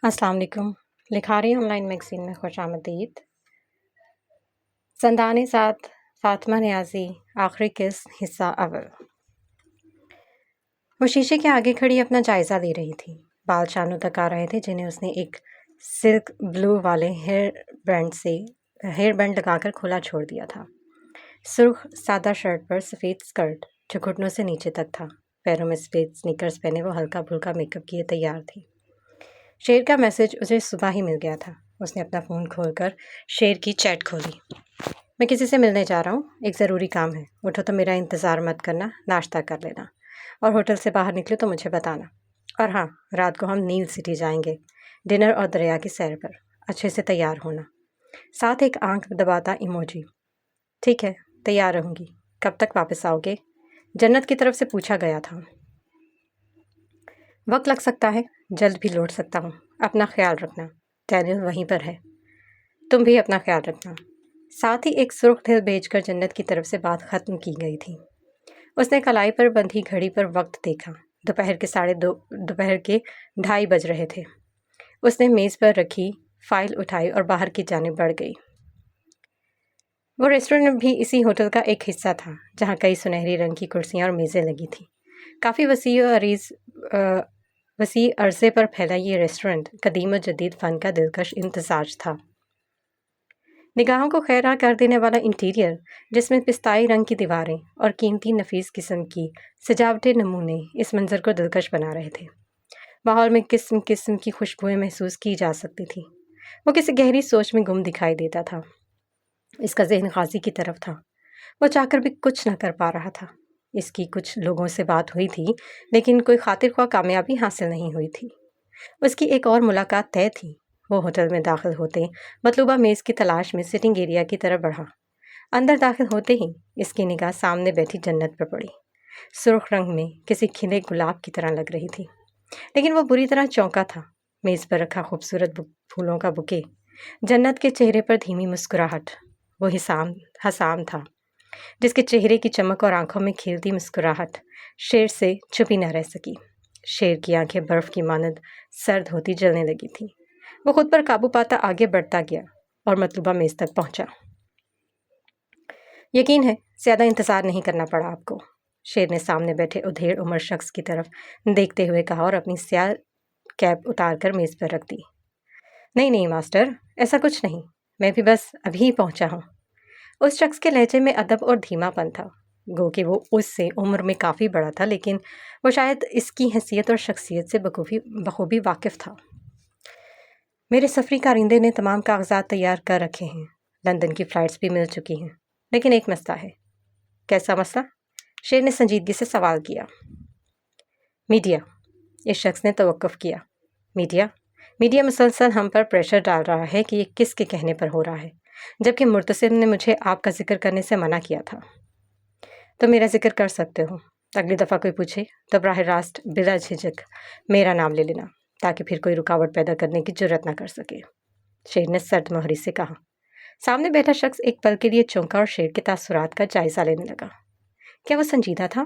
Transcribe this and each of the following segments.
السلام علیکم۔ لکھاری آن لائن میگزین میں خوش آمدید۔ زندان ساتھ فاطمہ نیازی، آخری قسط، حصہ اول۔ وہ شیشے کے آگے کھڑی اپنا جائزہ لے رہی تھی۔ بال شانوں تک آ رہے تھے جنہیں اس نے ایک سلک بلو والے ہیئر بینڈ لگا کر کھلا چھوڑ دیا تھا۔ سرخ سادہ شرٹ پر سفید اسکرٹ جو گھٹنوں سے نیچے تک تھا، پیروں میں سفید سنیکرز پہنے وہ ہلکا پھلکا میک اپ کیے تیار تھی۔ شیر کا میسج اسے صبح ہی مل گیا تھا۔ اس نے اپنا فون کھول کر شیر کی چیٹ کھولی۔ میں کسی سے ملنے جا رہا ہوں، ایک ضروری کام ہے، اٹھو تو میرا انتظار مت کرنا، ناشتہ کر لینا، اور ہوٹل سے باہر نکلے تو مجھے بتانا۔ اور ہاں، رات کو ہم نیل سٹی جائیں گے، ڈنر اور دریا کی سیر پر، اچھے سے تیار ہونا۔ ساتھ ایک آنکھ دباتا ایموجی۔ ٹھیک ہے، تیار رہوں گی۔ کب تک واپس آؤ گے؟ جنت کی طرف سے پوچھا گیا تھا۔ وقت لگ سکتا ہے، جلد بھی لوٹ سکتا ہوں۔ اپنا خیال رکھنا، ڈینیل وہیں پر ہے۔ تم بھی اپنا خیال رکھنا۔ ساتھ ہی ایک سرخ دل بھیج کر جنت کی طرف سے بات ختم کی گئی تھی۔ اس نے کلائی پر بندھی گھڑی پر وقت دیکھا۔ دوپہر کے 2:30 بج رہے تھے۔ اس نے میز پر رکھی فائل اٹھائی اور باہر کی جانب بڑھ گئی۔ وہ ریسٹورنٹ بھی اسی ہوٹل کا ایک حصہ تھا، جہاں کئی سنہری رنگ کی کرسیاں اور میزیں لگی تھیں۔ کافی وسیع عرصے پر پھیلا یہ ریسٹورنٹ قدیم و جدید فن کا دلکش امتزاج تھا۔ نگاہوں کو خیرہ کر دینے والا انٹیریئر، جس میں پستائی رنگ کی دیواریں اور قیمتی نفیس قسم کی سجاوٹی نمونے اس منظر کو دلکش بنا رہے تھے۔ ماحول میں قسم قسم کی خوشبوئیں محسوس کی جا سکتی تھیں۔ وہ کسی گہری سوچ میں گم دکھائی دیتا تھا۔ اس کا ذہن غازی کی طرف تھا۔ وہ چاہ کر بھی کچھ نہ کر پا رہا تھا۔ اس کی کچھ لوگوں سے بات ہوئی تھی، لیکن کوئی خاطر خواہ کامیابی حاصل نہیں ہوئی تھی۔ اس کی ایک اور ملاقات طے تھی۔ وہ ہوٹل میں داخل ہوتے مطلوبہ میز کی تلاش میں سٹنگ ایریا کی طرف بڑھا۔ اندر داخل ہوتے ہی اس کی نگاہ سامنے بیٹھی جنت پر پڑی۔ سرخ رنگ میں کسی کھلے گلاب کی طرح لگ رہی تھی، لیکن وہ بری طرح چونکا تھا۔ میز پر رکھا خوبصورت پھولوں کا بکے، جنت کے چہرے پر دھیمی مسکراہٹ، وہ حسام تھا جس کے چہرے کی چمک اور آنکھوں میں کھیلتی مسکراہٹ شیر سے چھپی نہ رہ سکی۔ شیر کی آنکھیں برف کی مانند سرد ہوتی جلنے لگی تھیں۔ وہ خود پر قابو پاتا آگے بڑھتا گیا اور مطلوبہ میز تک پہنچا۔ یقین ہے زیادہ انتظار نہیں کرنا پڑا آپ کو، شیر نے سامنے بیٹھے ادھیڑ عمر شخص کی طرف دیکھتے ہوئے کہا اور اپنی سیاہ کیپ اتار کر میز پر رکھ دی۔ نہیں ماسٹر، ایسا کچھ نہیں، میں بھی بس ابھی پہنچا ہوں۔ اس شخص کے لہجے میں ادب اور دھیما پن تھا، گو کہ وہ اس سے عمر میں کافی بڑا تھا، لیکن وہ شاید اس کی حیثیت اور شخصیت سے بخوبی واقف تھا۔ میرے سفری کارندے نے تمام کاغذات تیار کر رکھے ہیں، لندن کی فلائٹس بھی مل چکی ہیں، لیکن ایک مسئلہ ہے۔ کیسا مسئلہ؟ شیر نے سنجیدگی سے سوال کیا۔ میڈیا، اس شخص نے توقف کیا۔ میڈیا مسلسل ہم پر پریشر ڈال رہا ہے کہ یہ کس کے کہنے پر ہو رہا ہے، جبکہ مرتسم نے مجھے آپ کا ذکر کرنے سے منع کیا تھا۔ تو میرا ذکر کر سکتے ہو، اگلی دفعہ کوئی پوچھے تو براہ راست بلا جھجک میرا نام لے لینا، تاکہ پھر کوئی رکاوٹ پیدا کرنے کی جرات نہ کر سکے، شیر نے سرد مہری سے کہا۔ سامنے بیٹھا شخص ایک پل کے لیے چونکا اور شیر کے تاثرات کا جائزہ لینے لگا۔ کیا وہ سنجیدہ تھا؟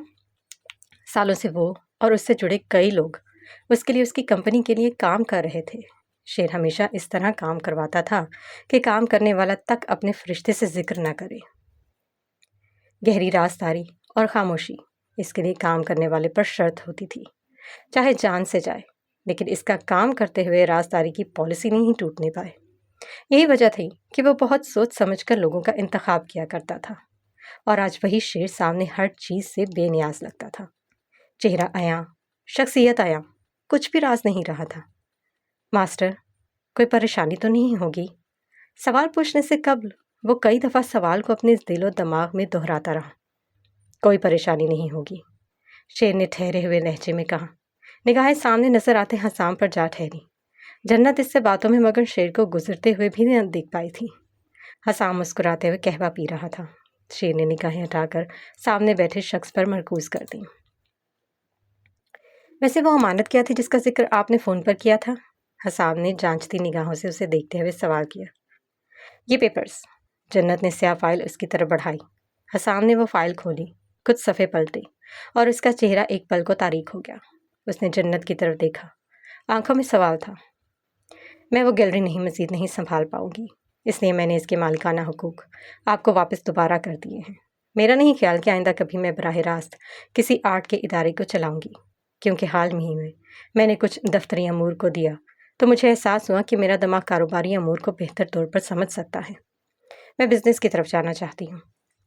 سالوں سے وہ اور اس سے جڑے کئی لوگ اس کے لیے، اس کی کمپنی کے لیے کام کر رہے تھے۔ شیر ہمیشہ اس طرح کام کرواتا تھا کہ کام کرنے والا تک اپنے فرشتے سے ذکر نہ کرے۔ گہری رازداری اور خاموشی اس کے لیے کام کرنے والے پر شرط ہوتی تھی، چاہے جان سے جائے، لیکن اس کا کام کرتے ہوئے رازداری کی پالیسی نہیں ٹوٹنے پائے۔ یہی وجہ تھی کہ وہ بہت سوچ سمجھ کر لوگوں کا انتخاب کیا کرتا تھا، اور آج وہی شیر سامنے ہر چیز سے بے نیاز لگتا تھا۔ چہرہ عیاں، شخصیت عیاں، کچھ بھی راز نہیں رہا تھا۔ ماسٹر، کوئی پریشانی تو نہیں ہوگی؟ سوال پوچھنے سے قبل وہ کئی دفعہ سوال کو اپنے دل و دماغ میں دہراتا رہا۔ کوئی پریشانی نہیں ہوگی، شیر نے ٹھہرے ہوئے لہجے میں کہا۔ نگاہیں سامنے نظر آتے حسام پر جا ٹھہری۔ جنت اس سے باتوں میں مگر شیر کو گزرتے ہوئے بھی نہ دیکھ پائی تھی۔ حسام مسکراتے ہوئے قہوہ پی رہا تھا۔ شیر نے نگاہیں ہٹا کر سامنے بیٹھے شخص پر مرکوز کر دیں۔ ویسے وہ امانت کیا تھی جس کا ذکر آپ نے فون پر کیا تھا؟ حسام نے جانچتی نگاہوں سے اسے دیکھتے ہوئے سوال کیا۔ یہ پیپرز، جنت نے سیاہ فائل اس کی طرف بڑھائی۔ حسام نے وہ فائل کھولی، کچھ صفحے پلٹے، اور اس کا چہرہ ایک پل کو تاریک ہو گیا۔ اس نے جنت کی طرف دیکھا، آنکھوں میں سوال تھا۔ मैं वो गैलरी मज़ीद नहीं संभाल पाऊंगी, इसलिए मैंने इसके मालिकाना हुकूक आपको वापस दोबारा कर दिए हैं। मेरा नहीं ख्याल कि आइंदा कभी मैं बराह रास्त किसी आर्ट के इदारे को चलाऊंगी, क्योंकि हाल ही में मैंने कुछ दफ्तरी अमूर को दिया तो मुझे एहसास हुआ कि मेरा दिमाग कारोबारी अमूर को बेहतर तौर पर समझ सकता है। मैं बिजनेस की तरफ जाना चाहती हूँ,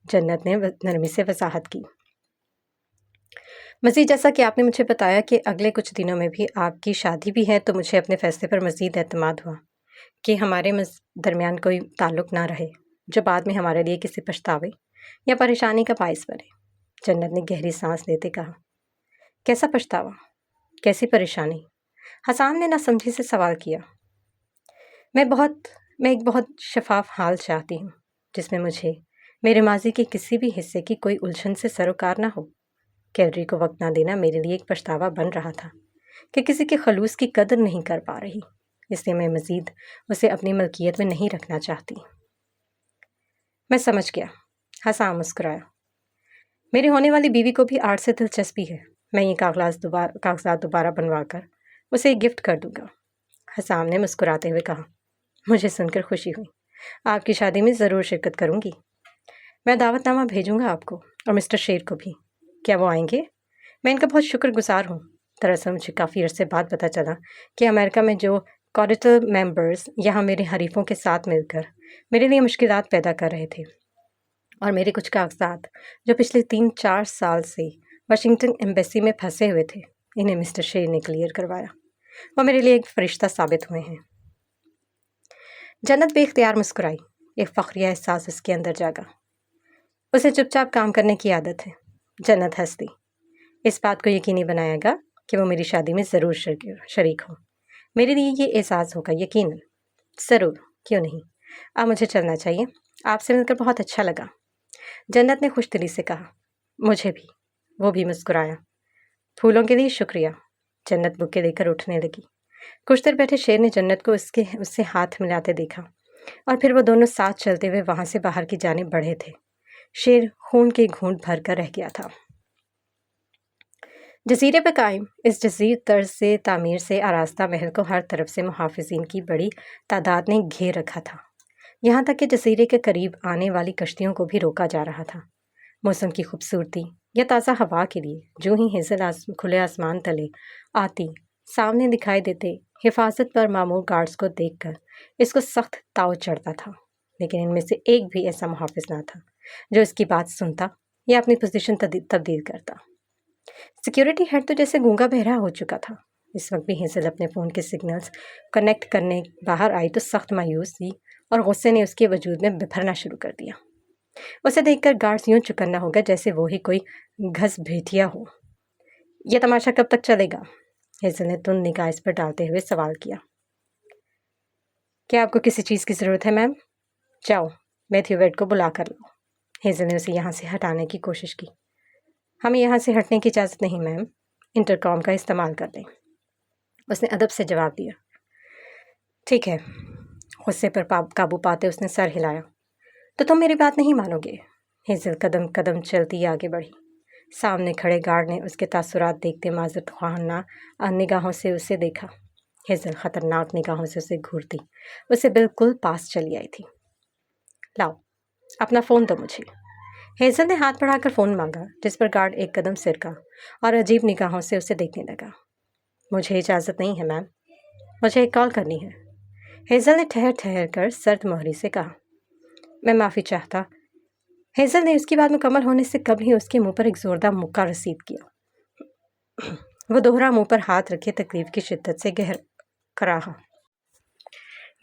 जन्नत ने नरमी से वजाहत की। मज़ीद जैसा कि आपने मुझे बताया कि अगले कुछ दिनों में भी आपकी शादी भी है, तो मुझे अपने फ़ैसले पर मज़ीद एतमाद हुआ कि हमारे दरमियान कोई ताल्लुक़ ना रहे जो बाद में हमारे लिए किसी पछतावे या परेशानी का बायस बने। जन्नत ने गहरी सांस लेते कहा, कैसा पछतावा, कैसी परेशानी? हसन ने नासमझी से सवाल किया। मैं एक बहुत शफाफ हाल चाहती हूँ जिसमें मुझे मेरे माजी के किसी भी हिस्से की कोई उलझन से सरोकार ना हो। कैलरी को वक्त ना देना मेरे लिए एक पछतावा बन रहा था कि किसी के खलूस की कदर नहीं कर पा रही, इसलिए मैं मज़ीद उसे अपनी मलकियत में नहीं रखना चाहती। मैं समझ गया, हसन मुस्कुराया। मेरी होने वाली बीवी को भी आर्ट से दिलचस्पी है। मैं ये कागजात दोबारा बनवा कर उसे एक गिफ्ट कर दूंगा। हसन ने मुस्कुराते हुए कहा, मुझे सुनकर खुशी हुई। आपकी शादी में ज़रूर शिरकत करूंगी। मैं दावतनामा भेजूंगा आपको और मिस्टर शेर को भी। क्या वो आएंगे? मैं इनका बहुत शुक्रगुजार हूँ। दरअसल मुझे काफ़ी अरसे बाद पता चला कि अमेरिका में जो कॉरिटल मेंबर्स यहाँ मेरे हरीफों के साथ मिलकर मेरे लिए मुश्किलात पैदा कर रहे थे, और मेरे कुछ कागजात जो पिछले 3-4 साल से वाशिंगटन एम्बेसी में फंसे हुए थे, इन्हें मिस्टर शेर ने क्लियर करवाया। वो मेरे लिए एक फरिश्ता साबित हुए हैं। जन्नत बेख्तियार मुस्कुराई। एक फ़ख्रिया एहसास उसके अंदर जागा। उसे चुपचाप काम करने की आदत है। जन्नत हंस दी। इस बात को यकीनी बनाएगा कि वो मेरी शादी में ज़रूर शरीक हो। मेरे लिए ये एहसास होगा, यकीनन। ज़रूर, क्यों नहीं। अब मुझे चलना चाहिए। आपसे मिलकर बहुत अच्छा लगा। जन्नत ने खुशदिली से कहा। मुझे भी। वो भी मुस्कुराया। फूलों के लिए शुक्रिया। जन्नत बुके लेकर उठने लगी। कुछ देर बैठे शेर ने जन्नत को उससे हाथ मिलाते देखा और फिर वो दोनों साथ चलते हुए वहां से बाहर की जानिब बढ़े थे। शेर खून के घूंट भर कर रह गया था। जजीरे पर कायम इस जजीर तर्ज से तामीर से आरास्ता महल को हर तरफ से मुहाफिजीन की बड़ी तादाद ने घेर रखा था। यहाँ तक कि जजीरे के करीब आने वाली कश्तियों को भी रोका जा रहा था। मौसम की खूबसूरती या ताज़ा हवा के लिए जो ही हिजल खुले आसमान तले आती सामने दिखाई देते हिफाजत पर मामूर गार्ड्स को देखकर इसको सख्त ताव चढ़ता था, लेकिन इनमें से एक भी ऐसा मुहाफिज ना था जो इसकी बात सुनता या अपनी पोजीशन तब्दील करता। सिक्योरिटी हेड तो जैसे गूंगा बहरा हो चुका था। इस वक्त भी हेजल अपने फ़ोन के सिग्नल्स कनेक्ट करने बाहर आई तो सख्त मायूस थी और गुस्से ने उसके वजूद में बिफरना शुरू कर दिया। उसे देखकर गार्ड्स यूं चुकन्ना हो गया जैसे वो ही कोई घस भेटिया हो। यह तमाशा कब तक चलेगा? हेजल ने तुंद निगाह इस पर डालते हुए सवाल किया। क्या आपको किसी चीज़ की ज़रूरत है मैम? जाओ, मैथ्यू वेड को बुला कर लो। हेजल ने उसे यहाँ से हटाने की कोशिश की। हमें यहाँ से हटने की इजाज़त नहीं मैम, इंटरकॉम का इस्तेमाल कर लें। उसने अदब से जवाब दिया। ठीक है। गुस्से पर काबू पाते उसने सर हिलाया। तो तुम मेरी बात नहीं मानोगे। हेजल कदम कदम चलती आगे बढ़ी। सामने खड़े गार्ड ने उसके तासुरात देखते माजरत ख्वाहाना निगाहों से उसे देखा। हेजल खतरनाक निगाहों से उसे घूरती उसे बिल्कुल पास चली आई थी। लाओ अपना फ़ोन दो मुझे। हेजल ने हाथ बढ़ाकर फ़ोन मांगा, जिस पर गार्ड एक कदम सिरका और अजीब निगाहों से उसे देखने लगा। मुझे इजाज़त नहीं है मैम, मुझे एक कॉल करनी है। हेजल ने ठहर ठहर कर सर्द मोहरी से कहा। मैं माफ़ी चाहता। हेजल ने उसकी बात मुकम्मल होने से कबल ही उसके मुंह पर एक ज़ोरदार मुक्का रसीद किया। वो दोहरा मुंह पर हाथ रखे तकलीफ की शिद्दत से गहर कराहा।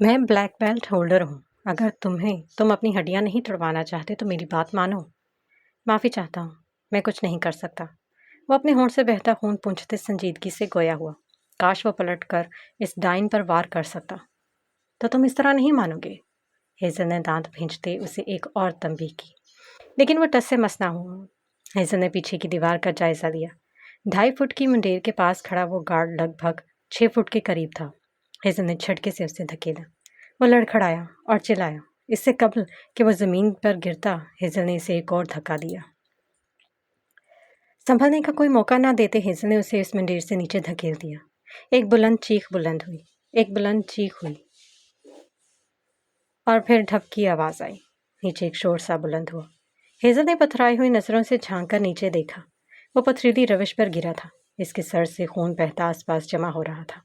मैं ब्लैक बेल्ट होल्डर हूँ। अगर तुम अपनी हड्डियाँ नहीं तुड़वाना चाहते तो मेरी बात मानो। माफ़ी चाहता हूँ, मैं कुछ नहीं कर सकता। वो अपने होंठ से बहता खून पूंछते संजीदगी से गोया हुआ। काश वो पलट कर इस डाइन पर वार कर सकता। तो तुम इस तरह नहीं मानोगे। हेजल ने दांत भींचते उसे एक और तंबीह की, लेकिन वो टस से मस ना हुआ। हेजल ने पीछे की दीवार का जायजा लिया। 2.5 फुट की मुंडेर के पास खड़ा वो गार्ड लगभग 6 फुट के करीब था। हेजल ने झटके से उसे धकेला। वो लड़खड़ाया और चिल्लाया। इससे कबल कि वो ज़मीन पर गिरता, हेजल ने इसे एक और धक्का दिया। संभलने का कोई मौका ना देते हेजल ने उसे इस मंदिर से नीचे धकेल दिया। एक बुलंद चीख हुई। और फिर ढप की आवाज़ आई। नीचे एक शोर सा बुलंद हुआ। हेज़ल ने पथराई हुई नज़रों से झांक कर नीचे देखा। वो पथरीली रविश पर गिरा था। इसके सर से खून बहता आसपास जमा हो रहा था।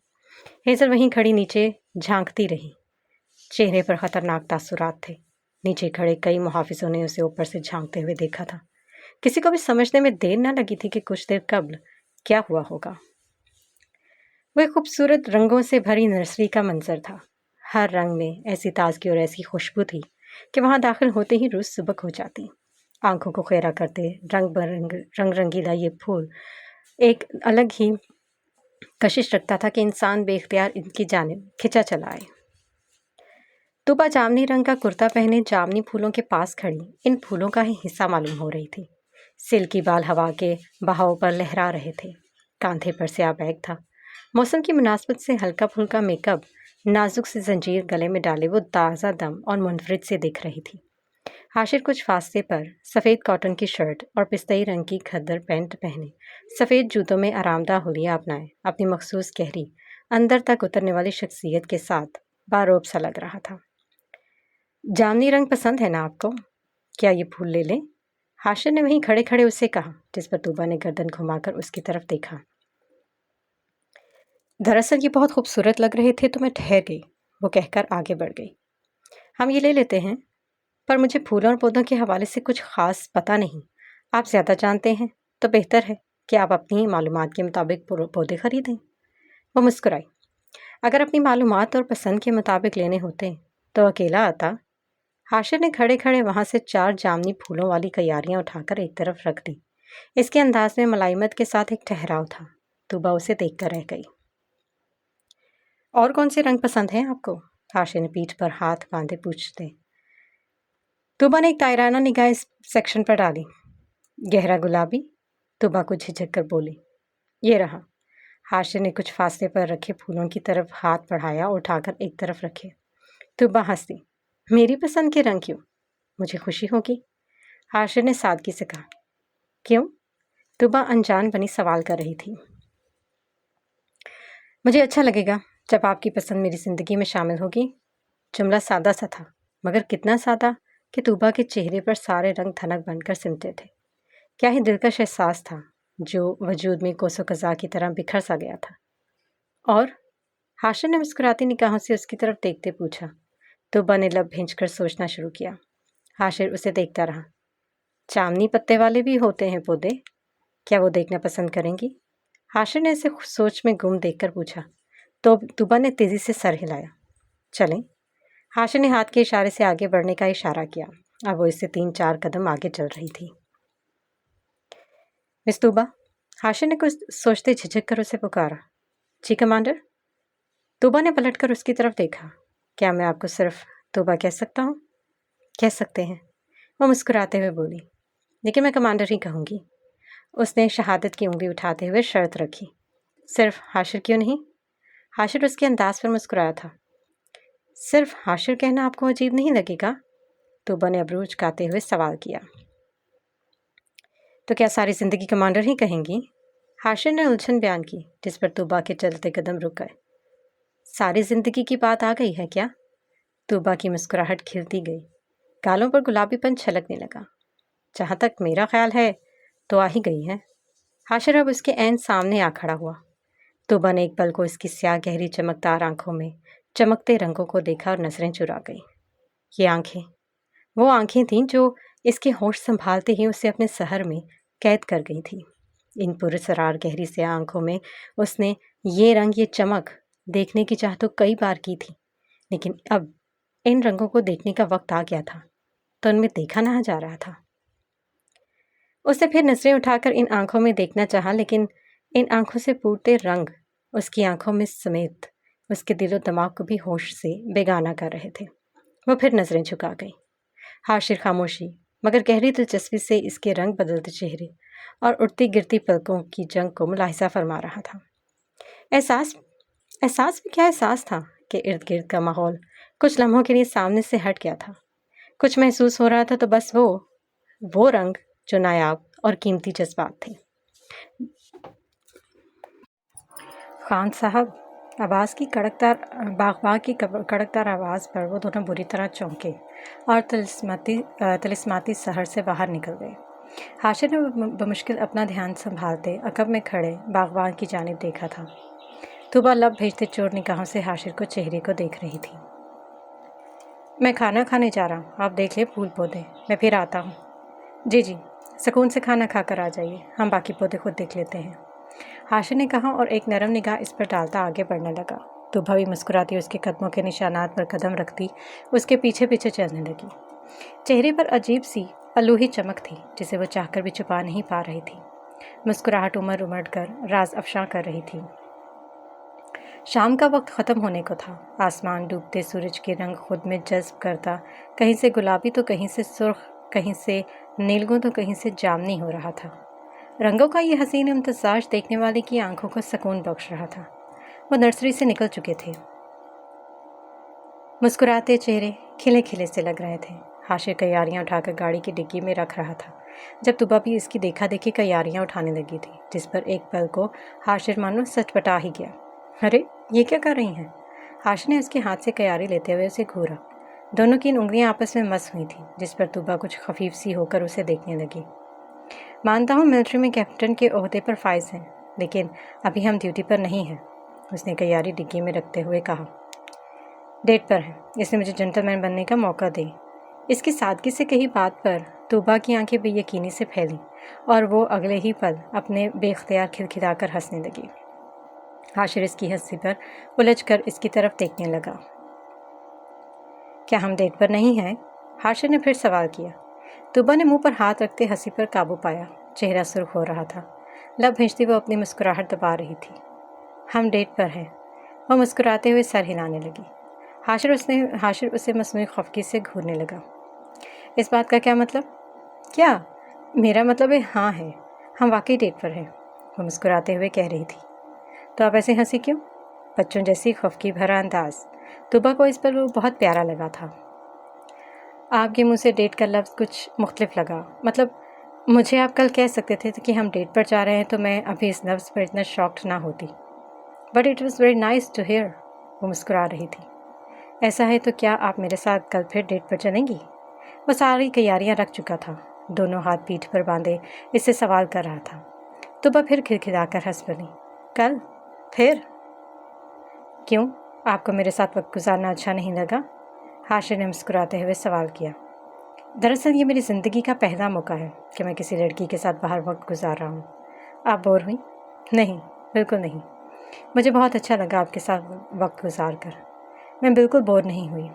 हेज़ल वहीं खड़ी नीचे झांकती रही। चेहरे पर खतरनाक तासुरात थे। नीचे खड़े कई मुहाफिजों ने उसे ऊपर से झांकते हुए देखा था। किसी को भी समझने में देर न लगी थी कि कुछ देर कब्ल क्या हुआ होगा। वह खूबसूरत रंगों से भरी नर्सरी का मंजर था। हर रंग में ऐसी ताजगी और ऐसी खुशबू थी कि वहां दाखिल होते ही रूह सुबक हो जाती। आंखों को खेरा करते रंग रंगीला ये फूल एक अलग ही कशिश रखता था कि इंसान बेख्तियार इनकी जानिब खिंचा चला आए। तुबा जामनी रंग का कुर्ता पहने जामनी फूलों के पास खड़ी इन फूलों का ही हिस्सा मालूम हो रही थी। सिल्की बाल हवा के बहाव पर लहरा रहे थे। कांधे पर स्याह बैग था। मौसम की मुनासबत से हल्का फुल्का मेकअप, नाजुक सी जंजीर गले में डाले वो ताज़ा दम और मुनफरिद से दिख रही थी। हाशिर कुछ फासले पर सफ़ेद कॉटन की शर्ट और पिस्तई रंग की खद्दर पैंट पहने सफ़ेद जूतों में आरामदाह हुलिया अपनाए अपनी मखसूस गहरी अंदर तक उतरने वाली शख्सियत के साथ बारोब सा लग रहा था। जामनी रंग पसंद है ना आपको? क्या ये फूल ले लें? हाशिर ने वहीं खड़े खड़े उससे कहा, जिस पर तूबा ने गर्दन घुमाकर उसकी तरफ देखा। दरअसल ये बहुत खूबसूरत लग रहे थे तो मैं ठहर गई, वो कहकर आगे बढ़ गई। हम ये ले लेते हैं, पर मुझे फूलों और पौधों के हवाले से कुछ ख़ास पता नहीं। आप ज़्यादा जानते हैं तो बेहतर है कि आप अपनी मालूमात के मुताबिक पौधे खरीदें। वो मुस्कुराई। अगर अपनी मालूमात और पसंद के मुताबिक लेने होते तो अकेला आता। हाशिर ने खड़े खड़े वहां से 4 जामनी फूलों वाली कयारियां उठाकर एक तरफ रख दी। इसके अंदाज में मलाइमत के साथ एक ठहराव था। तुबा उसे देखकर रह गई। और कौन से रंग पसंद हैं आपको? हाशिर ने पीठ पर हाथ बांधे पूछते। तुबा ने एक तायराना निगाह इस सेक्शन पर डाली। गहरा गुलाबी? तुबा को झिझक कर बोली। ये रहा। हाशिर ने कुछ फासले पर रखे फूलों की तरफ हाथ बढ़ाया और उठाकर एक तरफ रखे। तुबा हंसी। मेरी पसंद के रंग क्यों? मुझे खुशी होगी। हाशिर ने सादगी से कहा। क्यों? तुबा अनजान बनी सवाल कर रही थी। मुझे अच्छा लगेगा जब आपकी पसंद मेरी ज़िंदगी में शामिल होगी। जुमला सादा सा था, मगर कितना सादा कि तुबा के चेहरे पर सारे रंग थनक बनकर सिमटे थे। क्या ही दिलकश एहसास था जो वजूद में कोसो कज़ा की तरह बिखर सा गया था। और? हाशिर ने मुस्कुराती निगाहों से उसकी तरफ देखते पूछा। तुबा ने लब भींचकर सोचना शुरू किया। हाशिर उसे देखता रहा। चांदनी पत्ते वाले भी होते हैं पौधे, क्या वो देखना पसंद करेंगी? हाशिर ने इसे सोच में गुम देखकर पूछा। तो तुबा ने तेजी से सर हिलाया। चलें। हाशिर ने हाथ के इशारे से आगे बढ़ने का इशारा किया। अब वो इससे 3-4 कदम आगे चल रही थी। मिस तुबा, हाशिर ने कुछ सोचते झिझक कर उसे पुकारा। जी कमांडर। तुबा ने पलटकर उसकी तरफ देखा। क्या मैं आपको सिर्फ तुबा कह सकता हूँ? कह सकते हैं, वो मुस्कुराते हुए बोली। लेकिन मैं कमांडर ही कहूँगी। उसने शहादत की उंगली उठाते हुए शर्त रखी। सिर्फ हाशिर क्यों नहीं? हाशिर उसके अंदाज पर मुस्कुराया था। सिर्फ हाशिर कहना आपको अजीब नहीं लगेगा? तुबा ने अबरू उचकाते हुए सवाल किया। तो क्या सारी ज़िंदगी कमांडर ही कहेंगी? हाशिर ने उलझन बयान की, जिस पर तुबा के चलते कदम रुक गए। सारी ज़िंदगी की बात आ गई है क्या? तुबा की मुस्कुराहट खिलती गई। गालों पर गुलाबीपन छलकने लगा। जहाँ तक मेरा ख्याल है तो आ ही गई है। हाशिर अब उसके ऐन सामने आ खड़ा हुआ। तुबा ने एक पल को इसकी स्याह गहरी चमकदार आंखों में चमकते रंगों को देखा और नजरें चुरा गई। ये आंखें, वो आंखें थीं जो इसके होश संभालते ही उसे अपने सहर में कैद कर गई थी। इन पुरस्रार गहरी से आंखों में उसने ये रंग, ये चमक देखने की चाह तो कई बार की थी, लेकिन अब इन रंगों को देखने का वक्त आ गया था तो उनमें देखा ना जा रहा था। उसने फिर नजरें उठाकर इन आंखों में देखना चाहा, लेकिन इन आंखों से फूटते रंग उसकी आंखों में समेत उसके दिलो दिमाग को भी होश से बेगाना कर रहे थे। वो फिर नजरें झुका गई। हाशिर खामोशी मगर गहरी दिलचस्पी से इसके रंग बदलते चेहरे और उठती गिरती पलकों की जंग को मुलाहिजा फरमा रहा था। एहसास भी क्या एहसास था कि इर्द गिर्द का माहौल कुछ लम्हों के लिए सामने से हट गया था। कुछ महसूस हो रहा था तो बस वो रंग जो नायाब और कीमती जज्बात थे। खान साहब, आवाज़ की कड़कदार बागबान की कड़कदार आवाज़ पर वो दोनों बुरी तरह चौंके और तिलिस्माती शहर से बाहर निकल गए। हाशिर ने बमुश्किल अपना ध्यान संभालते अकब में खड़े बागबान की जानिब देखा था। तुबा लब भेजते चोर निगाहों से हाशिर को चेहरे को देख रही थी। मैं खाना खाने जा रहा हूँ, आप देख ले फूल पौधे, मैं फिर आता हूँ। जी जी, सुकून से खाना खाकर आ जाइए, हम बाकी पौधे खुद देख लेते हैं, हाशिर ने कहा और एक नरम निगाह इस पर डालता आगे बढ़ने लगा। तुबा भी मुस्कुराती उसके कदमों के निशानात पर कदम रखती उसके पीछे पीछे चलने लगी। चेहरे पर अजीब सी अलूही चमक थी जिसे वो चाहकर भी छुपा नहीं पा रही थी। मुस्कुराहट उमड़ उमड़ कर राज अफशां कर रही थी। शाम का वक्त ख़त्म होने को था। आसमान डूबते सूरज के रंग खुद में जज्ब करता कहीं से गुलाबी तो कहीं से सुर्ख, कहीं से नीलगू तो कहीं से जामनी हो रहा था। रंगों का ये हसीन इम्तजाज देखने वाले की आंखों को सुकून बख्श रहा था। वो नर्सरी से निकल चुके थे। मुस्कुराते चेहरे खिले खिले से लग रहे थे। हाशिर कयारियाँ उठाकर गाड़ी की डिग्गी में रख रहा था जब तुबा भी इसकी देखा देखी कयारियाँ उठाने लगी थी, जिस पर एक पल को हाशिर मानो सचपटा ही गया। अरे ये क्या कर रही हैं? हाशिर ने उसके हाथ से कयारी लेते हुए उसे घूरा। दोनों की उंगलियां आपस में मस हुई थी, जिस पर तुबा कुछ खफीफ सी होकर उसे देखने लगी। मानता हूँ मिलिट्री में कैप्टन के ओहदे पर फाइज हैं, लेकिन अभी हम ड्यूटी पर नहीं हैं, उसने कयारी डिग्गी में रखते हुए कहा। डेट पर है, इसने मुझे जेंटलमैन बनने का मौका दे। इसकी सादगी से कही बात पर तुबा की आंखें बेयकीनी से फैली और वो अगले ही पल अपने बेख्तियार खिलखिलाकर हंसने लगी। हाशिर इसकी हंसी पर उलझकर इसकी तरफ देखने लगा। क्या हम डेट पर नहीं हैं? हाशिर ने फिर सवाल किया। तुबा ने मुंह पर हाथ रखते हंसी पर काबू पाया। चेहरा सुर्ख हो रहा था। लब भेजती वो अपनी मुस्कुराहट दबा रही थी। हम डेट पर हैं। वह मुस्कुराते हुए सर हिलाने लगी। हाशिर उसे मसनूई खफगी से घूरने लगा। इस बात का क्या मतलब? क्या? मेरा मतलब हाँ है, हम वाकई डेट पर हैं, वो मुस्कुराते हुए कह रही थी। तो आप ऐसे हंसी क्यों? बच्चों जैसी खफकी भरा अंदाज। तुबा को इस पर वो बहुत प्यारा लगा था। आपके मुंह से डेट का लफ्ज़ कुछ मुख्तलिफ लगा। मतलब मुझे आप कल कह सकते थे कि हम डेट पर जा रहे हैं तो मैं अभी इस लफ्ज़ पर इतना शॉक्ड ना होती। But it was very nice to hear, वो मुस्कुरा रही थी। ऐसा है तो क्या आप मेरे साथ कल फिर डेट पर चलेंगी? वो सारी तैयारियां रख चुका था। दोनों हाथ पीठ पर बांधे इससे सवाल कर रहा था। तुबा फिर खिलखिलाकर हंस पड़ी। कल? फिर? क्यों? आपको मेरे साथ वक्त गुजारना अच्छा नहीं लगा? हाशिर ने मुस्कुराते हुए सवाल किया। दरअसल ये मेरी ज़िंदगी का पहला मौका है कि मैं किसी लड़की के साथ बाहर वक्त गुजार रहा हूँ। आप बोर हुई? नहीं, बिल्कुल नहीं। मुझे बहुत अच्छा लगा आपके साथ वक्त गुजार कर। मैं बिल्कुल बोर नहीं हुई।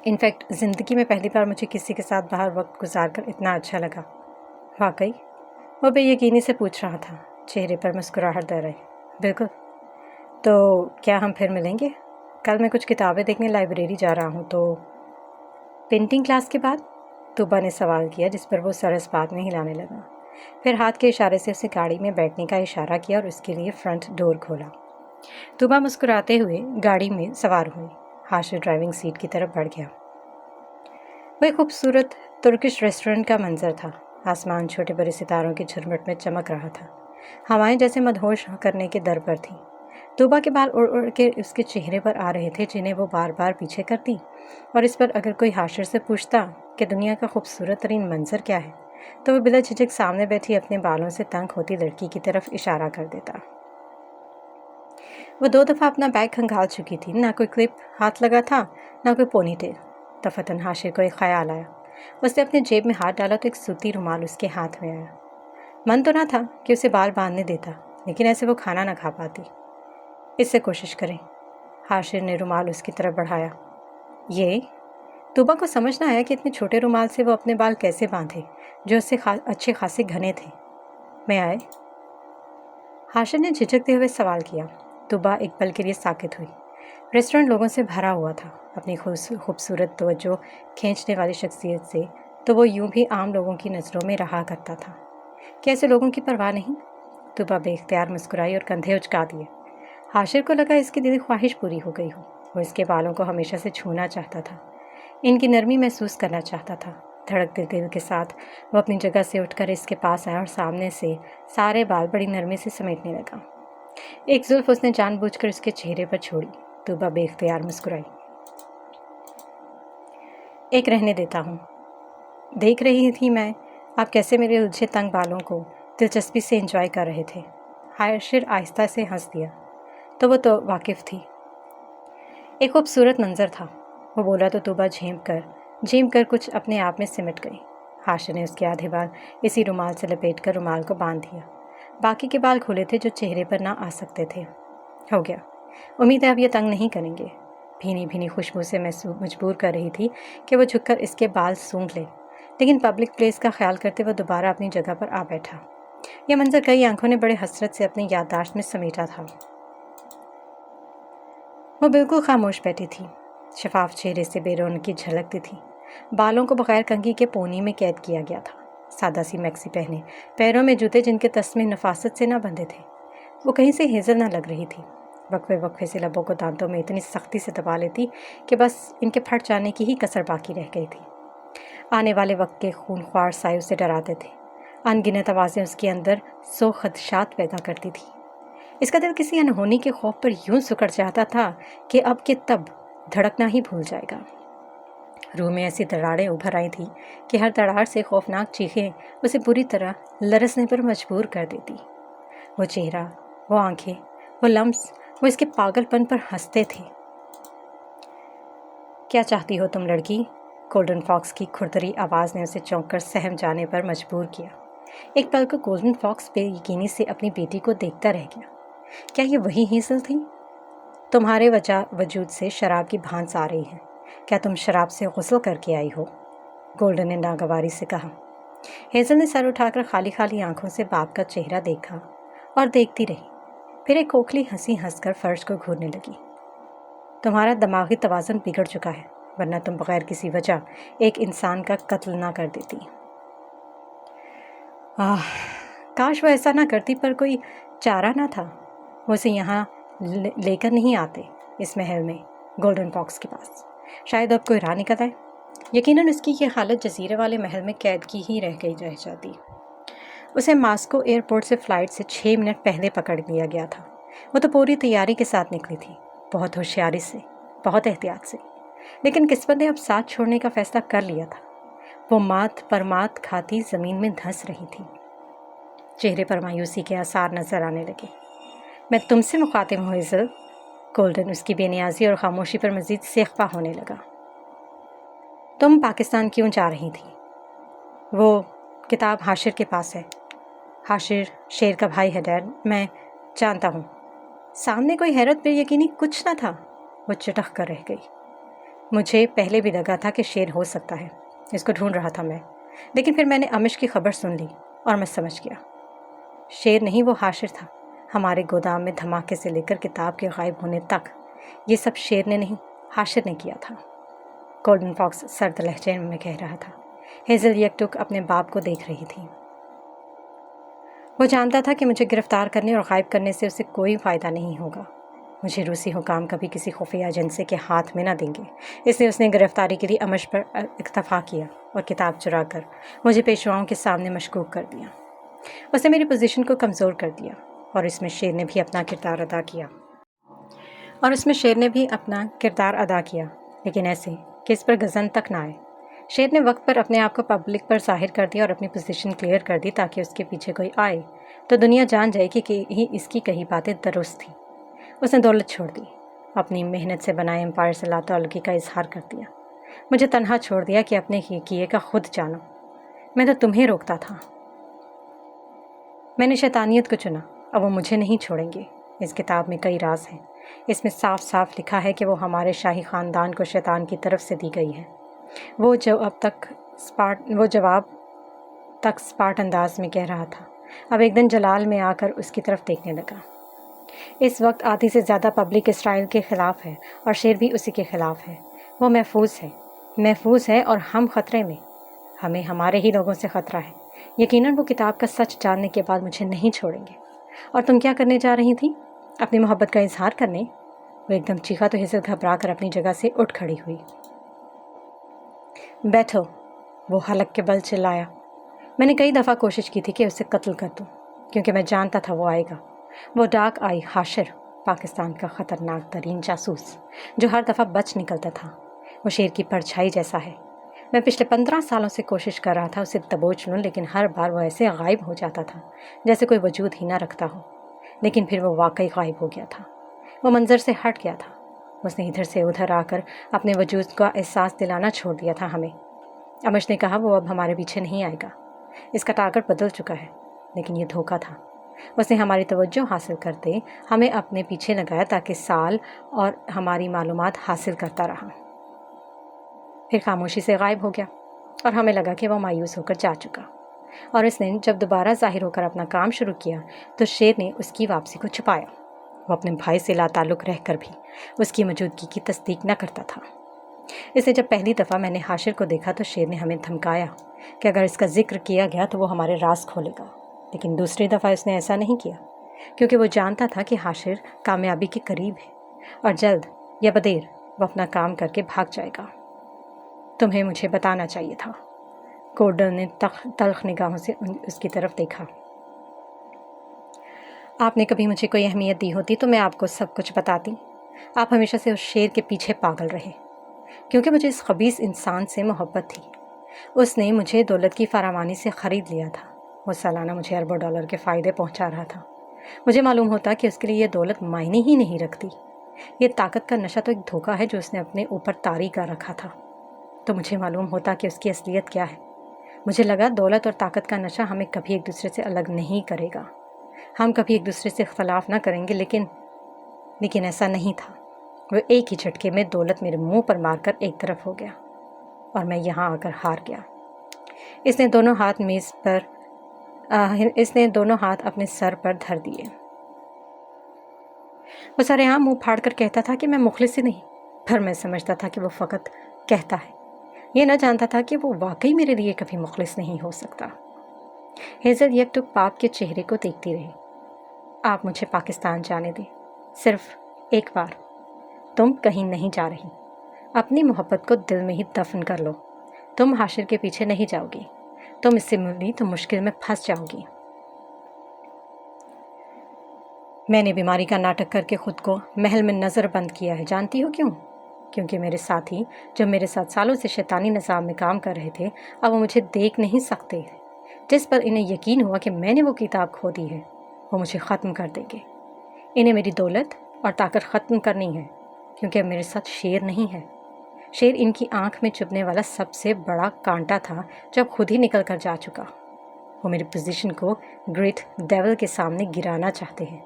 इनफैक्ट ज़िंदगी में पहली बार मुझे किसी के साथ बाहर वक्त गुजार कर इतना अच्छा लगा। वाकई? वो बेयकीनी से पूछ रहा था, चेहरे पर मुस्कुराहट दर आई। बिल्कुल। तो क्या हम फिर मिलेंगे? कल मैं कुछ किताबें देखने लाइब्रेरी जा रहा हूँ, तो पेंटिंग क्लास के बाद? तुबा ने सवाल किया, जिस पर वो सर इस बात में हिलाने लगा। फिर हाथ के इशारे से उसे गाड़ी में बैठने का इशारा किया और उसके लिए फ्रंट डोर खोला। तुबा मुस्कुराते हुए गाड़ी में सवार हुई। हाशिर ड्राइविंग सीट की तरफ बढ़ गया। वह खूबसूरत तुर्किश रेस्टोरेंट का मंजर था। आसमान छोटे बड़े सितारों के झुरमुट में चमक रहा था। हवाएं जैसे मदहोश करने के दर पर थी। तुबा के बाल उड़ उड़ के उसके चेहरे पर आ रहे थे, जिन्हें वो बार बार पीछे करती। और इस पर अगर कोई हाशिर से पूछता कि दुनिया का खूबसूरत तरीन मंजर क्या है, तो वह बिला झिझक सामने बैठी अपने बालों से तंग होती लड़की की तरफ इशारा कर देता। वो 2 दफ़ा अपना बैग खंगाल चुकी थी। ना कोई क्लिप हाथ लगा था, ना कोई पोनीटेल। दफतन हाशिर को एक ख्याल आया। उसने अपने जेब में हाथ डाला तो एक सूती रुमाल उसके हाथ में आया। मन तो ना था कि उसे बाल बांधने देता, लेकिन ऐसे वो खाना ना खा पाती। इससे कोशिश करें। हाशिर ने रुमाल उसकी तरफ बढ़ाया। ये तुबा को समझ ना आया कि इतने छोटे रुमाल से वो अपने बाल कैसे बांधे, जो उससे अच्छे खासे घने थे। मैं आए? हाशिर ने झिझकते हुए सवाल किया। तुबा एक पल के लिए साकित हुई। रेस्टोरेंट लोगों से भरा हुआ था। अपनी खूबसूरत तवज्जो खींचने वाली शख्सियत से तो वो यूं भी आम लोगों की नज़रों में रहा करता था। कैसे लोगों की परवाह नहीं? तुबा बेख्तियार मुस्कुराई और कंधे उचका दिए। हाशिर को लगा इसकी दिली ख्वाहिश पूरी हो गई हो। वो इसके बालों को हमेशा से छूना चाहता था, इनकी नरमी महसूस करना चाहता था। धड़कते दिल के साथ वो अपनी जगह से उठकर इसके पास आया और सामने से सारे बाल बड़ी नरमी से समेटने लगा। एक जुल्फ उसने जानबूझकर उसके चेहरे पर छोड़ी। तूबा बेख्तियार मुस्कुराई। एक रहने देता हूँ। देख रही थी मैं आप कैसे मेरे उलझे तंग बालों को दिलचस्पी से एंजॉय कर रहे थे। हाशिर आहिस्ता से हंस दिया। तो वो तो वाकिफ़ थी। एक खूबसूरत मंजर था, वो बोला तो तूबा झेम कर कुछ अपने आप में सिमट गई। हाशिर ने उसके आधे बाल इसी रुमाल से लपेट कर रुमाल को बांध दिया। बाकी के बाल खुले थे जो चेहरे पर ना आ सकते थे। हो गया, उम्मीद है अब ये तंग नहीं करेंगे। भीनी भीनी खुशबू से मैं मजबूर कर रही थी कि वो झुककर इसके बाल सूंघ ले, लेकिन पब्लिक प्लेस का ख्याल करते वो दोबारा अपनी जगह पर आ बैठा। यह मंजर कई आंखों ने बड़े हसरत से अपनी याददाश्त में समेटा था। वो बिल्कुल खामोश बैठी थी। शफाफ चेहरे से बेरौनकी झलकती थी। बालों को बगैर कंघी के पोनी में कैद किया गया था। सादा सी मैक्सी पहने, पैरों में जूते जिनके तस्मे नफासत से ना बंधे थे। वो कहीं से हेजल ना लग रही थी। वक्फे वक्फे से लबों को दांतों में इतनी सख्ती से दबा लेती कि बस इनके फट जाने की ही कसर बाकी रह गई थी। आने वाले वक्त के खूनख्वार साए उसे डराते थे। अनगिनत आवाज़ें उसके अंदर सौ खदशात पैदा करती थी। इसका दिल किसी अनहोनी के खौफ पर यूं सिकुड़ जाता था कि अब के तब धड़कना ही भूल जाएगा। रूह में ऐसी दरारें उभर आई थी कि हर दरार से खौफनाक चीखें उसे बुरी तरह लरसने पर मजबूर कर देती। वो चेहरा, वो आंखें, वो लम्स, वो इसके पागलपन पर हंसते थे। क्या चाहती हो तुम लड़की? गोल्डन फॉक्स की खुरदरी आवाज़ ने उसे चौंक कर सहम जाने पर मजबूर किया। एक पल को गोल्डन फॉक्स बेयकीनी से अपनी बेटी को देखता रह गया। क्या ये वही हेज़ल थी? तुम्हारे वजूद से शराब की भांस आ रही है। क्या तुम शराब से गुस्ल करके आई हो? गोल्डन ने नागवारी से कहा। हेज़ल ने सर उठाकर खाली खाली आंखों से बाप का चेहरा देखा और देखती रही। फिर एक खोखली हंसी हंसकर फर्श को घूरने लगी। तुम्हारा दिमागी तवाज़ुन बिगड़ चुका है, वरना तुम बगैर किसी वजह एक इंसान का कत्ल ना कर देती। काश वो ऐसा ना करती, पर कोई चारा ना था। वो उसे यहाँ लेकर नहीं आते इस महल में, गोल्डन फॉक्स के पास। शायद अब कोई राह निकल आए। यकीनन उसकी ये हालत जजीरे वाले महल में कैद की ही रह जाती। उसे मास्को एयरपोर्ट से फ़्लाइट से 6 मिनट पहले पकड़ लिया गया था। वो तो पूरी तैयारी के साथ निकली थी, बहुत होशियारी से, बहुत एहतियात से। लेकिन किस्मत ने अब साथ छोड़ने का फैसला कर लिया था। वो मात खाती ज़मीन में धंस रही थी। चेहरे पर मायूसी के आसार नजर आने लगे। मैं तुमसे मुखातिब हूँ हेज़ल। गोल्डन उसकी बेनियाजी और खामोशी पर मज़ीद सेख्फा होने लगा। तुम पाकिस्तान क्यों जा रही थी? वो किताब हाशिर के पास है। हाशिर शेर का भाई है डैड, मैं जानता हूँ। सामने कोई हैरत बेयकीनी कुछ ना था। वो चटक कर रह गई। मुझे पहले भी लगा था कि शेर हो सकता है, इसको ढूंढ रहा था मैं। लेकिन फिर मैंने अमिश की खबर सुन ली और मैं समझ गया। शेर नहीं, वो हाशिर था। हमारे गोदाम में धमाके से लेकर किताब के गायब होने तक ये सब शेर ने नहीं, हाशिर ने किया था। गोल्डन फॉक्स सर्द लहजे में कह रहा था। हेज़ल यकटुक अपने बाप को देख रही थी। वो जानता था कि मुझे गिरफ्तार करने और गायब करने से उसे कोई फ़ायदा नहीं होगा। मुझे रूसी हुकाम कभी किसी खुफिया एजेंसी के हाथ में ना देंगे। इसलिए उसने गिरफ्तारी के लिए अमश पर इक्तफा किया और किताब चुरा कर मुझे पेशवाओं के सामने मशकूक कर दिया। उसने मेरी पोजीशन को कमज़ोर कर दिया और इसमें शेर ने भी अपना किरदार अदा किया। लेकिन ऐसे कि इस पर गज़न तक ना आए। शेर ने वक्त पर अपने आप को पब्लिक पर ज़ाहिर कर दिया और अपनी पोजीशन क्लियर कर दी, ताकि उसके पीछे कोई आए तो दुनिया जान जाए कि इसकी कही बातें दुरुस्त थी। उसने दौलत छोड़ दी, अपनी मेहनत से बनाए एम्पायर से लाताल्लुकी का इजहार कर दिया। मुझे तन्हा छोड़ दिया कि अपने किए का खुद जानो। मैं तो तुम्हें रोकता था। मैंने शैतानियत को चुना, अब वो मुझे नहीं छोड़ेंगे। इस किताब में कई राज हैं। इसमें साफ साफ लिखा है कि वो हमारे शाही ख़ानदान को शैतान की तरफ से दी गई है। वो जवाब तक स्पार्ट अंदाज में कह रहा था। अब एक दिन जलाल में आकर उसकी तरफ देखने लगा। इस वक्त आधी से ज़्यादा पब्लिक इसराइल के ख़िलाफ़ है और शेर भी उसी के ख़िलाफ़ है। वो महफूज है और हम ख़तरे में। हमें हमारे ही लोगों से ख़तरा है। यकीनन वो किताब का सच जानने के बाद मुझे नहीं छोड़ेंगे। और तुम क्या करने जा रही थी? अपनी मोहब्बत का इजहार करने? वो एकदम चीखा तो हेज़ल घबरा कर अपनी जगह से उठ खड़ी हुई। बैठो, वो हलक के बल चिल्लाया। मैंने कई दफ़ा कोशिश की थी कि उसे कत्ल कर दूं, क्योंकि मैं जानता था वो आएगा। वो डार्क आई हाशिर, पाकिस्तान का ख़तरनाक तरीन जासूस जो हर दफ़ा बच निकलता था, वो शेर की परछाई जैसा है। मैं पिछले 15 सालों से कोशिश कर रहा था उसे दबोच लूँ, लेकिन हर बार वो ऐसे गायब हो जाता था जैसे कोई वजूद ही ना रखता हो। लेकिन फिर वो वाकई गायब हो गया था, वो मंजर से हट गया था। उसने इधर से उधर आकर अपने वजूद का एहसास दिलाना छोड़ दिया था हमें। अमश ने कहा वो अब हमारे पीछे नहीं आएगा, इसका टारगेट बदल चुका है। लेकिन ये धोखा था। उसने हमारी तवज्जो हासिल करते हमें अपने पीछे लगाया ताकि साल और हमारी मालूमात हासिल करता रहा। फिर खामोशी से गायब हो गया और हमें लगा कि वो मायूस होकर जा चुका। और इसने जब दोबारा जाहिर होकर अपना काम शुरू किया तो शेर ने उसकी वापसी को छुपाया। वो अपने भाई से लाताल्लुक़ रहकर भी उसकी मौजूदगी की तस्दीक न करता था। इसलिए जब पहली दफ़ा मैंने हाशिर को देखा तो शेर ने हमें धमकाया कि अगर इसका जिक्र किया गया तो वो हमारे राज खोलेगा। लेकिन दूसरी दफ़ा इसने ऐसा नहीं किया, क्योंकि वो जानता था कि हाशिर कामयाबी के करीब है और जल्द या बदेर वो अपना काम करके भाग जाएगा। तुम्हें मुझे बताना चाहिए था। कोर्डन ने तल्ख निगाहों से उसकी तरफ देखा। आपने कभी मुझे कोई अहमियत दी होती तो मैं आपको सब कुछ बताती। आप हमेशा से उस शेर के पीछे पागल रहे, क्योंकि मुझे इस खबीस इंसान से मोहब्बत थी। उसने मुझे दौलत की फरावानी से ख़रीद लिया था। वो सालाना मुझे अरबों डॉलर के फ़ायदे पहुंचा रहा था। मुझे मालूम होता कि उसके लिए ये दौलत मायने ही नहीं रखती। ये ताकत का नशा तो एक धोखा है जो उसने अपने ऊपर तारी कर रखा था। तो मुझे मालूम होता कि उसकी असलियत क्या है। मुझे लगा दौलत और ताकत का नशा हमें कभी एक दूसरे से अलग नहीं करेगा, हम कभी एक दूसरे से इख्तलाफ ना करेंगे। लेकिन ऐसा नहीं था। वो एक ही झटके में दौलत मेरे मुंह पर मारकर एक तरफ हो गया और मैं यहाँ आकर हार गया। इसने दोनों हाथ अपने सर पर धर दिए। वो सरेआम मुंह फाड़ कर कहता था कि मैं मुखलिस ही नहीं, पर मैं समझता था कि वो फ़कत कहता है। ये न जानता था कि वो वाकई मेरे लिए कभी मुखलिस नहीं हो सकता। हेज़ल यकटुक पाप के चेहरे को देखती रही। आप मुझे पाकिस्तान जाने दें, सिर्फ एक बार। तुम कहीं नहीं जा रही। अपनी मोहब्बत को दिल में ही दफन कर लो। तुम हाशिर के पीछे नहीं जाओगी। तुम इससे मिली तो मुश्किल में फंस जाओगी। मैंने बीमारी का नाटक करके खुद को महल में नज़र बंद किया है। जानती हो क्यों? क्योंकि मेरे साथी जो मेरे साथ सालों से शैतानी निज़ाम में काम कर रहे थे, अब वो मुझे देख नहीं सकते। जिस पर इन्हें यकीन हुआ कि मैंने वो किताब खो दी है, वो मुझे ख़त्म कर देंगे। इन्हें मेरी दौलत और ताकत ख़त्म करनी है, क्योंकि अब मेरे साथ शेर नहीं है। शेर इनकी आंख में चुभने वाला सबसे बड़ा कांटा था जो अब खुद ही निकल कर जा चुका। वो मेरी पोजीशन को ग्रेट डेविल के सामने गिराना चाहते हैं।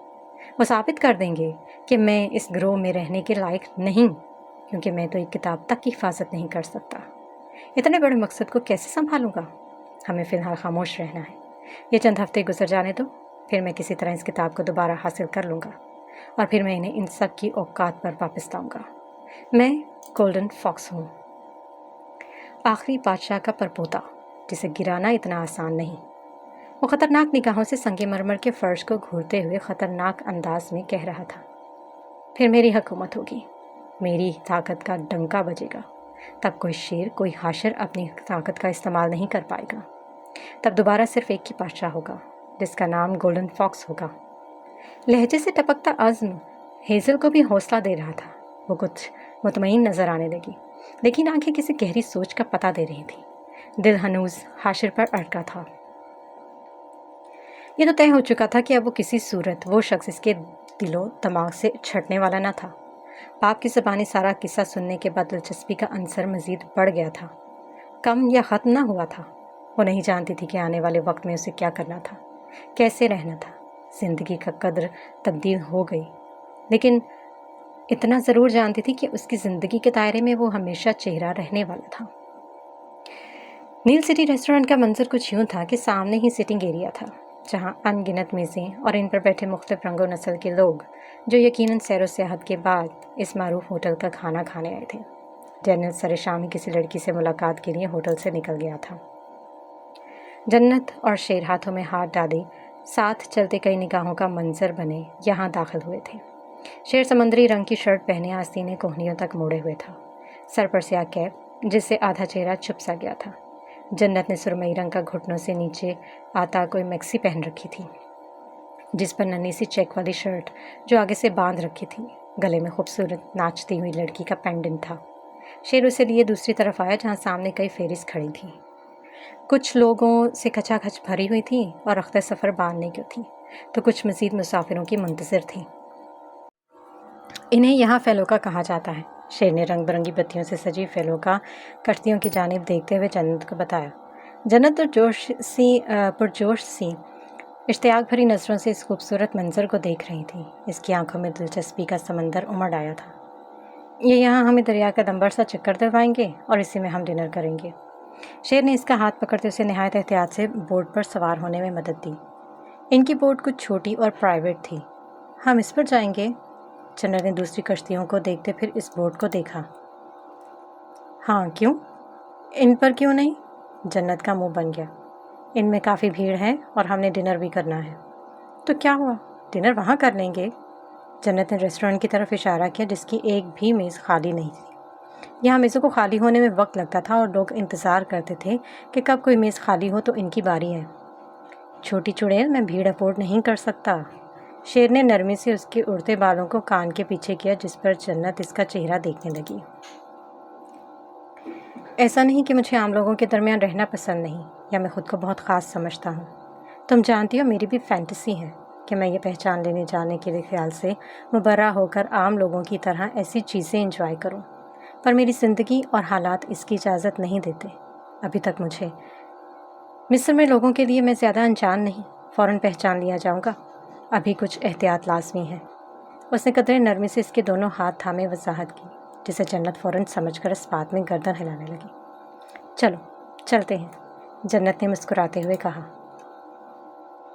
वो साबित कर देंगे कि मैं इस ग्रोह में रहने के लायक नहीं, क्योंकि मैं तो एक किताब तक की हिफाजत नहीं कर सकता। इतने बड़े मकसद को कैसे संभालूंगा? हमें फ़िलहाल खामोश रहना है। ये चंद हफ्ते गुजर जाने दो, फिर मैं किसी तरह इस किताब को दोबारा हासिल कर लूँगा और फिर मैं इन्हें इन सब की औकात पर वापस लाऊंगा। मैं गोल्डन फॉक्स हूँ, आखिरी बादशाह का परपोता, जिसे गिराना इतना आसान नहीं। वो ख़तरनाक निगाहों से संगमरमर के फर्श को घूरते हुए ख़तरनाक अंदाज में कह रहा था। फिर मेरी हुकूमत होगी, मेरी ताकत का डंका बजेगा। तब कोई शेर, कोई हाशिर अपनी ताकत का इस्तेमाल नहीं कर पाएगा। तब दोबारा सिर्फ एक ही बादशाह होगा, जिसका नाम गोल्डन फॉक्स होगा। लहजे से टपकता अज़्म हेज़ल को भी हौसला दे रहा था। वो कुछ मुतमईन नज़र आने लगी, लेकिन आंखें किसी गहरी सोच का पता दे रही थी। दिल हनूज हाशिर पर अटका था। ये तो तय हो चुका था कि अब वो किसी सूरत वो शख्स इसके दिलो दिमाग से छटने वाला न था। पाप की ज़बानी सारा किस्सा सुनने के बाद दिलचस्पी का अंसर मज़ीद बढ़ गया था, कम या ख़त्म न हुआ था। वो नहीं जानती थी कि आने वाले वक्त में उसे क्या करना था, कैसे रहना था। ज़िंदगी का कदर तब्दील हो गई, लेकिन इतना ज़रूर जानती थी कि उसकी ज़िंदगी के दायरे में वो हमेशा चेहरा रहने वाला था। नील सिटी रेस्टोरेंट का मंजर कुछ यूँ था कि सामने ही सिटिंग एरिया था, जहाँ अनगिनत मेज़ें और इन पर बैठे मुख्तलिफ रंगो नस्ल के लोग जो यकीनन सैर सियाहत के बाद इस मारूफ होटल का खाना खाने आए थे। डैनियल सरे शाम ही किसी लड़की से मुलाकात के लिए होटल से निकल गया था। जन्नत और शेर हाथों में हाथ डाले साथ चलते कई निगाहों का मंजर बने यहाँ दाखिल हुए थे। शेर समंदरी रंग की शर्ट पहने आस्तीने कोहनियों तक मोड़े हुए था, सर पर स्याह कैप जिससे आधा चेहरा छुप सा गया था। जन्नत ने सुरमई रंग का घुटनों से नीचे आता कोई मैक्सी पहन रखी थी। जिस पर नन्ही सी चेक वाली शर्ट जो आगे से बांध रखी थी, गले में खूबसूरत नाचती हुई लड़की का पेंडेंट था। शेर उसे लिए दूसरी तरफ आया जहाँ सामने कई फेरिस खड़ी थी। कुछ लोगों से खचाखच भरी हुई थी और अख्तर सफ़र बांधने की थी, तो कुछ मज़ीद मुसाफिरों की मुंतज़िर थी। इन्हें यहाँ फैलोका कहा जाता है, शेर ने रंग बिरंगी बत्तियों से सजी फैलोका कश्तियों की जानिब देखते हुए जन्नत को बताया। जन्नत पुरजोश सी इश्तियाक भरी नज़रों से इस खूबसूरत मंजर को देख रही थी। इसकी आंखों में दिलचस्पी का समंदर उमड़ आया था। ये यहाँ हमें दरिया का दम्बर सा चक्कर दिलवाएंगे और इसी में हम डिनर करेंगे। शेर ने इसका हाथ पकड़ते उसे नहायत एहतियात से बोट पर सवार होने में मदद दी। इनकी बोट कुछ छोटी और प्राइवेट थी। हम इस पर जाएंगे? जन्नत ने दूसरी कश्तियों को देखते फिर इस बोट को देखा। हाँ, क्यों? इन पर क्यों नहीं? जन्नत का मुंह बन गया। इनमें काफ़ी भीड़ है और हमने डिनर भी करना है। तो क्या हुआ, डिनर वहाँ कर लेंगे। जन्नत ने रेस्टोरेंट की तरफ इशारा किया जिसकी एक भी मेज़ खाली नहीं थी। यहाँ मेज़ों को खाली होने में वक्त लगता था और लोग इंतज़ार करते थे कि कब कोई मेज़ खाली हो तो इनकी बारी है। छोटी चुड़ैल, मैं भीड़ अफोर्ड नहीं कर सकता। शेर ने नरमी से उसके उड़ते बालों को कान के पीछे किया, जिस पर जन्नत इसका चेहरा देखने लगी। ऐसा नहीं कि मुझे आम लोगों के दरमियान रहना पसंद नहीं, या मैं खुद को बहुत ख़ास समझता हूँ। तुम जानती हो मेरी भी फैंटेसी है कि मैं ये पहचान लेने जाने के लिए ख्याल से मुबर्रा होकर आम लोगों की तरह ऐसी चीज़ें एंजॉय करूँ, पर मेरी ज़िंदगी और हालात इसकी इजाज़त नहीं देते। अभी तक मुझे मिस्र में लोगों के लिए मैं ज़्यादा अनजान नहीं, फ़ौरन पहचान लिया जाऊँगा। अभी कुछ एहतियात लाजमी है। उसने कदरे नरमी से इसके दोनों हाथ थामे वजाहत की, जिसे जन्नत फ़ौरन समझकर इस बात में गर्दन हिलाने लगी। चलो चलते हैं, जन्नत ने मुस्कुराते हुए कहा।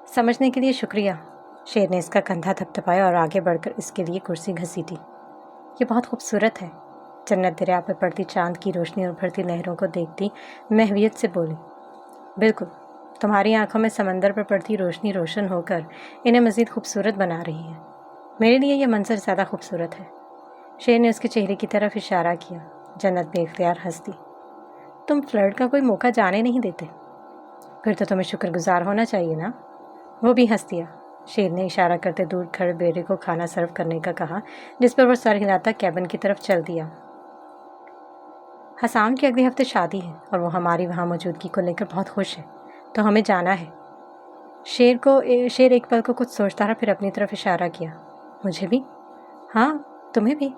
समझने के लिए शुक्रिया। शेर ने इसका कंधा थपथपाया और आगे बढ़कर इसके लिए कुर्सी घसीटी। ये बहुत खूबसूरत है। जन्नत दरिया पर पड़ती चांद की रोशनी और भरती लहरों को देखती महवियत से बोली। बिल्कुल, तुम्हारी आंखों में समंदर पर पड़ती रोशनी रोशन होकर इन्हें मज़ीद खूबसूरत बना रही है। मेरे लिए यह मंजर ज़्यादा खूबसूरत है। शेर ने उसके चेहरे की तरफ इशारा किया। जन्नत बेख्तियार हंस दी। तुम फ्लर्ट का कोई मौका जाने नहीं देते। फिर तो तुम्हें शुक्रगुजार होना चाहिए ना। वो भी हंस दिया। शेर ने इशारा करते दूर खड़े बेटे को खाना सर्व करने का कहा, जिस पर वो सर हिलाता कैबिन की तरफ चल दिया। हसान की अगले हफ्ते शादी है और वो हमारी वहाँ मौजूदगी को लेकर बहुत खुश है, तो हमें जाना है। शेर एक पल को कुछ सोचता रहा, फिर अपनी तरफ इशारा किया। मुझे भी? हाँ, तुम्हें भी।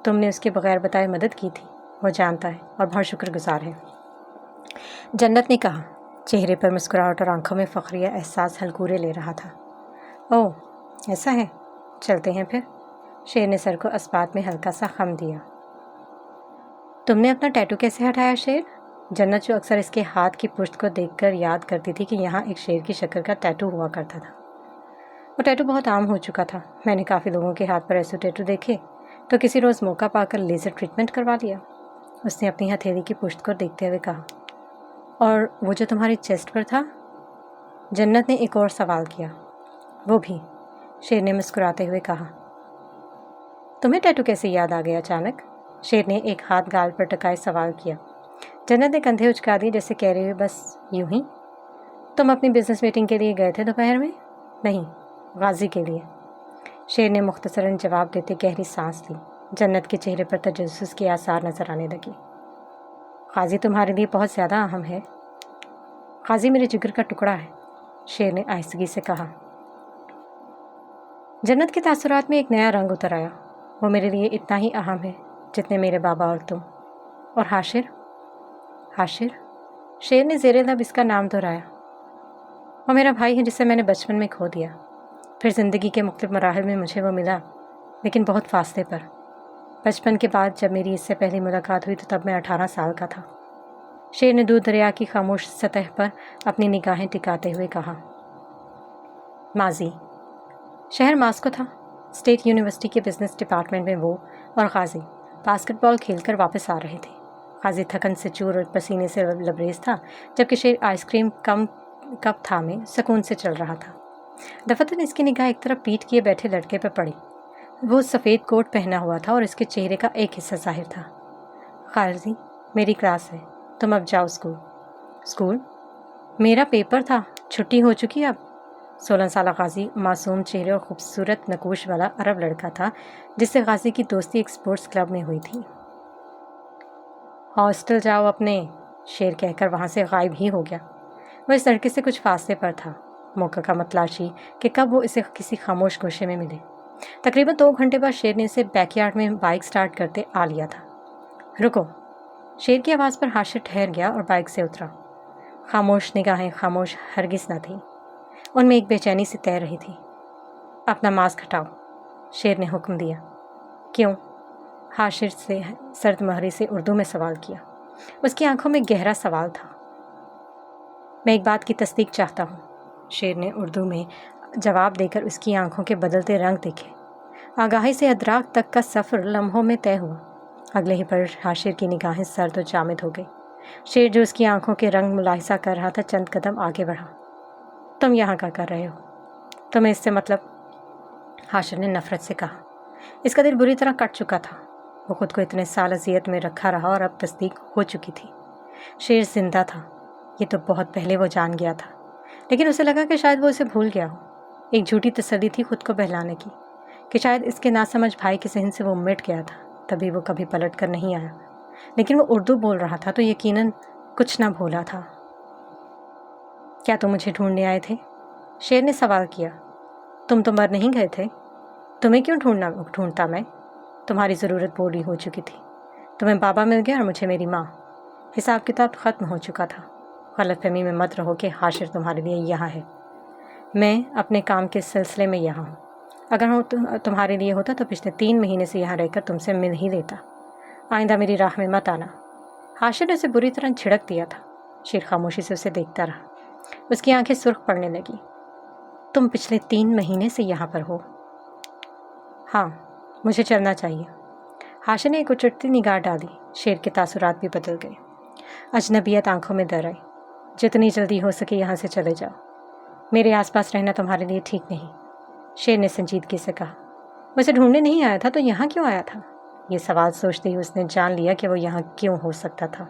तुमने उसके बगैर बताए मदद की थी, वो जानता है और बहुत शुक्रगुजार है, जन्नत ने कहा। चेहरे पर मुस्कुराहट और आंखों में फ़ख्रिया एहसास हलकूरे ले रहा था। ओह, ऐसा है, चलते हैं फिर। शेर ने सर को इस्पात में हल्का सा खम दिया। तुमने अपना टैटू कैसे हटाया शेर? जन्नत, जो अक्सर इसके हाथ की पुश्त को देखकर याद करती थी कि यहाँ एक शेर की शक्ल का टैटू हुआ करता था। वो टैटू बहुत आम हो चुका था। मैंने काफ़ी लोगों के हाथ पर ऐसे टैटू देखे, तो किसी रोज़ मौका पाकर लेज़र ट्रीटमेंट करवा लिया। उसने अपनी हथेली की पुश्त को देखते हुए कहा। और वो जो तुम्हारी चेस्ट पर था? जन्नत ने एक और सवाल किया। वो भी, शेर ने मुस्कुराते हुए कहा। तुम्हें टैटू कैसे याद आ गया अचानक? शेर ने एक हाथ गाल पर टकाए सवाल किया। जन्नत ने कंधे उचका दिए, जैसे कह रही हुई, बस यूं ही। तुम अपनी बिजनेस मीटिंग के लिए गए थे दोपहर में? नहीं, गाजी के लिए। शेर ने मुख्तसरन जवाब देते गहरी सांस ली। जन्नत के चेहरे पर तजस्सुस के आसार नजर आने लगे। गाजी तुम्हारे लिए बहुत ज़्यादा अहम है। गाजी मेरे जिगर का टुकड़ा है, शेर ने आहिस्तगी से कहा। जन्नत के तासुरात में एक नया रंग उतर आया। वो मेरे लिए इतना ही अहम है जितने मेरे बाबा और तुम। और हाशिर? हाशिर? शेर ने ज़ेरे लब इसका नाम दोहराया। वो मेरा भाई है जिसे मैंने बचपन में खो दिया। फिर ज़िंदगी के मुख्तलिफ मराहिल में मुझे वो मिला, लेकिन बहुत फासले पर। बचपन के बाद जब मेरी इससे पहली मुलाकात हुई तो तब मैं 18 साल का था। शेर ने दूर दरिया की खामोश सतह पर अपनी निगाहें टिकाते हुए कहा। माजी। शहर मास्को था। स्टेट यूनिवर्सिटी के बिजनेस डिपार्टमेंट में वो और गाजी बास्केटबॉल खेलकर वापस आ रहे थे। गाजी थकन से चूर और पसीने से लबरेज था, जबकि शेर आइसक्रीम कम कप थामे सुकून से चल रहा था। दफतन इसकी निगाह एक तरफ पीठ किए बैठे लड़के पर पड़ी। वो सफ़ेद कोट पहना हुआ था और इसके चेहरे का एक हिस्सा जाहिर था। गाजी, मेरी क्लास है, तुम अब जाओ स्कूल। स्कूल? मेरा पेपर था, छुट्टी हो चुकी अब। 16 साला गाजी मासूम चेहरे और खूबसूरत नकूश वाला अरब लड़का था जिससे गाजी की दोस्ती एक स्पोर्ट्स क्लब में हुई थी। हॉस्टल जाओ अपने, शेर कहकर वहाँ से गायब ही हो गया। वह इस लड़के से कुछ फासले पर था, मौका का मतलाशी कि कब वो इसे किसी खामोश गोशे में मिले। तकरीबन 2 घंटे बाद शेर ने इसे बैकयार्ड में बाइक स्टार्ट करते आ लिया था। रुको, शेर की आवाज़ पर हाशिर ठहर गया और बाइक से उतरा। खामोश निगाहें खामोश हरगिज़ न थी, उनमें एक बेचैनी सी तैर रही थी। अपना मास्क हटाओ, शेर ने हुक्म दिया। क्यों? हाशिर से सर्द महरी से उर्दू में सवाल किया। उसकी आंखों में गहरा सवाल था। मैं एक बात की तस्दीक चाहता हूँ, शेर ने उर्दू में जवाब देकर उसकी आंखों के बदलते रंग देखे। आगाही से अदराक तक का सफ़र लम्हों में तय हुआ। अगले ही पल हाशिर की निगाहें सर्द और जामिद हो गई। शेर जो उसकी आंखों के रंग मुलाहिजा कर रहा था चंद कदम आगे बढ़ा। तुम यहाँ क्या कर रहे हो? तुम्हें इससे मतलब? हाशिर ने नफरत से कहा। इसका दिल बुरी तरह कट चुका था। वो खुद को इतने साल अजियत में रखा रहा और अब तस्दीक हो चुकी थी। शेर जिंदा था, ये तो बहुत पहले वो जान गया था, लेकिन उसे लगा कि शायद वो इसे भूल गया हो। एक झूठी तसल्ली थी खुद को बहलाने की कि शायद इसके नासमझ भाई के जहन से वो मिट गया था, तभी वो कभी पलट कर नहीं आया। लेकिन वो उर्दू बोल रहा था तो यकीनन कुछ ना भूला था। क्या तुम मुझे ढूंढने आए थे? शेर ने सवाल किया। तुम तो मर नहीं गए थे, तुम्हें क्यों ढूंढता मैं? तुम्हारी ज़रूरत पूरी हो चुकी थी। तुम्हें बाबा मिल गया और मुझे मेरी माँ। हिसाब किताब ख़त्म हो चुका था। गलतफहमी में मत रहो कि हाशिर तुम्हारे लिए यहाँ है। मैं अपने काम के सिलसिले में यहाँ हूँ। अगर हूँ तुम्हारे लिए होता तो पिछले 3 महीने से यहाँ रहकर तुमसे मिल ही लेता। आइंदा मेरी राह में मत आना। हाशिर ने उसे बुरी तरह झिड़क दिया था। शेर खामोशी से उसे देखता रहा। उसकी आंखें सुर्ख पड़ने लगी। तुम पिछले 3 महीने से यहाँ पर हो? हाँ, मुझे चलना चाहिए। हाशिर ने एक उचटती निगाह डाली। शेर के तासुरात भी बदल गए। अजनबियत आंखों में दर आई। जितनी जल्दी हो सके यहाँ से चले जाओ। मेरे आसपास रहना तुम्हारे लिए ठीक नहीं, शेर ने संजीदगी से कहा। मुझे ढूंढने नहीं आया था तो यहाँ क्यों आया था? ये सवाल सोचते ही उसने जान लिया कि वो यहाँ क्यों हो सकता था।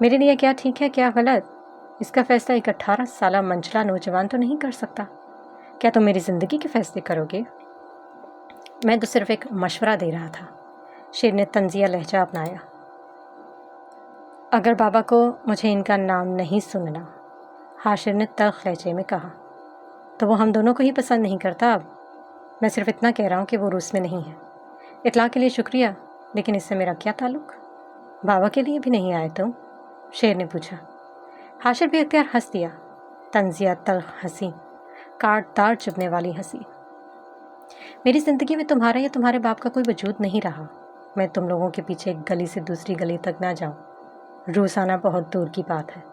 मेरे लिए क्या ठीक है क्या गलत, इसका फैसला एक 18 साला मंचला नौजवान तो नहीं कर सकता। क्या तुम मेरी ज़िंदगी के फैसले करोगे? मैं तो सिर्फ एक मशवरा दे रहा था, शेर ने तंजिया लहजा अपनाया। अगर बाबा को मुझे इनका नाम नहीं सुनना, हाशिर ने तल्ख लहजे में कहा, तो वो हम दोनों को ही पसंद नहीं करता। अब मैं सिर्फ इतना कह रहा हूँ कि वो रूस में नहीं है। इतला के लिए शुक्रिया, लेकिन इससे मेरा क्या ताल्लुक़? बाबा के लिए भी नहीं आए तुम? शेर ने पूछा। हाशिर भी अख्तियार हंस दिया। तंजिया तल्ख हंसी, काटदार चुभने वाली हंसी। मेरी ज़िंदगी में तुम्हारा या तुम्हारे बाप का कोई वजूद नहीं रहा। मैं तुम लोगों के पीछे एक गली से दूसरी गली तक ना जाऊँ। रूस आना बहुत दूर की बात है।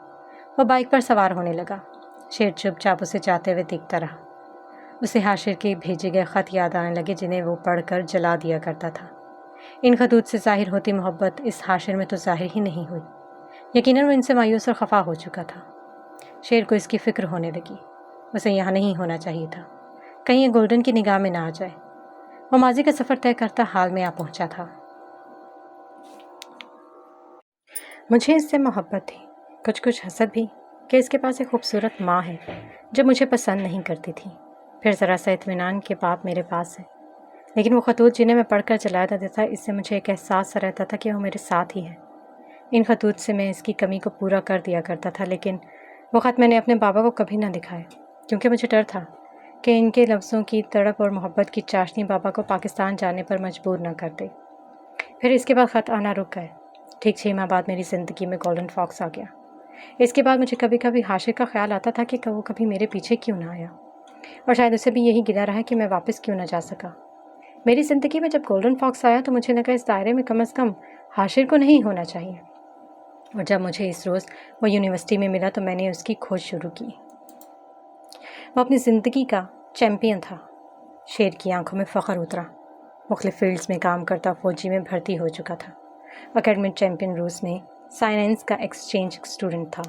वह बाइक पर सवार होने लगा। शेर चुपचाप उसे जाते हुए देखता रहा। उसे हाशिर के भेजे गए ख़त याद आने लगे जिन्हें वो पढ़कर जला दिया करता था। इन खतूत से ज़ाहिर होती मोहब्बत इस हाशिर में तो ज़ाहिर ही नहीं हुई। यकीनन वो इनसे मायूस और खफा हो चुका था। शेर को इसकी फ़िक्र होने लगी। उसे यहाँ नहीं होना चाहिए था, कहीं ये गोल्डन की निगाह में ना आ जाए। वो माजी का सफ़र तय करता हाल में आ पहुँचा था। मुझे इससे मोहब्बत थी, कुछ कुछ हसद भी कि इसके पास एक खूबसूरत माँ है जो मुझे पसंद नहीं करती थी। फिर ज़रा सा इत्मीनान के बाप मेरे पास है। लेकिन वो खतूत जिन्हें मैं पढ़कर जला देता था, इससे मुझे एक एहसास सा रहता था कि वो मेरे साथ ही है। इन खतूत से मैं इसकी कमी को पूरा कर दिया करता था, लेकिन वो ख़त मैंने अपने बाबा को कभी ना दिखाए, क्योंकि मुझे डर था कि इनके लफ्ज़ों की तड़प और मोहब्बत की चाशनी बाबा को पाकिस्तान जाने पर मजबूर न कर दे। फिर इसके बाद ख़त आना रुक गए। ठीक 6 माह बाद मेरी ज़िंदगी में गोल्डन फॉक्स आ गया। इसके बाद मुझे कभी कभी हाशिर का ख्याल आता था कि वो कभी मेरे पीछे क्यों ना आया, और शायद उसे भी यही गिला रहा कि मैं वापस क्यों ना जा सका। मेरी ज़िंदगी में जब गोल्डन फॉक्स आया तो मुझे लगा इस दायरे में कम से कम हाशिर को नहीं होना चाहिए। और जब मुझे इस रोज़ वो यूनिवर्सिटी में मिला तो मैंने उसकी खोज शुरू की। वो अपनी ज़िंदगी का चैम्पियन था। शेर की आंखों में फ़ख्र उतरा। मुख्तलिफ़ फील्ड्स में काम करता फ़ौजी में भर्ती हो चुका था। एकेडमिक चैम्पियन, रूस में साइंस का एक्सचेंज स्टूडेंट था।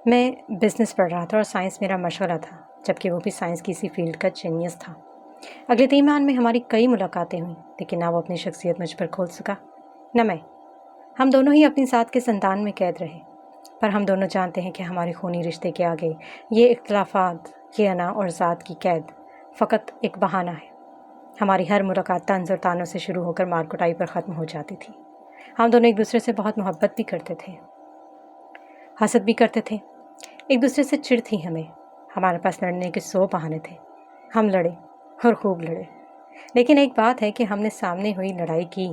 मैं बिज़नेस पढ़ रहा था और साइंस मेरा मशगला था, जबकि वो भी साइंस की इसी फील्ड का जीनियस था। अगले 3 माह में हमारी कई मुलाकातें हुईं, लेकिन ना वो अपनी शख्सियत मुझ पर खोल सका, न मैं। हम दोनों ही अपनी ज़ात के संतान में कैद रहे, पर हम दोनों जानते हैं कि हमारे खूनी रिश्ते के आगे ये इख्तिलाफ़ात یہ انا اور ذات کی قید فقط ایک بہانہ ہے۔ ہماری ہر ملاقات طنز اور تانوں سے شروع ہو کر مار کٹائی پر ختم ہو جاتی تھی۔ ہم دونوں ایک دوسرے سے بہت محبت بھی کرتے تھے، حسد بھی کرتے تھے، ایک دوسرے سے چڑ تھی ہمیں۔ ہمارے پاس لڑنے کے 100 بہانے تھے۔ ہم لڑے اور خوب لڑے، لیکن ایک بات ہے کہ ہم نے سامنے ہوئی لڑائی کی۔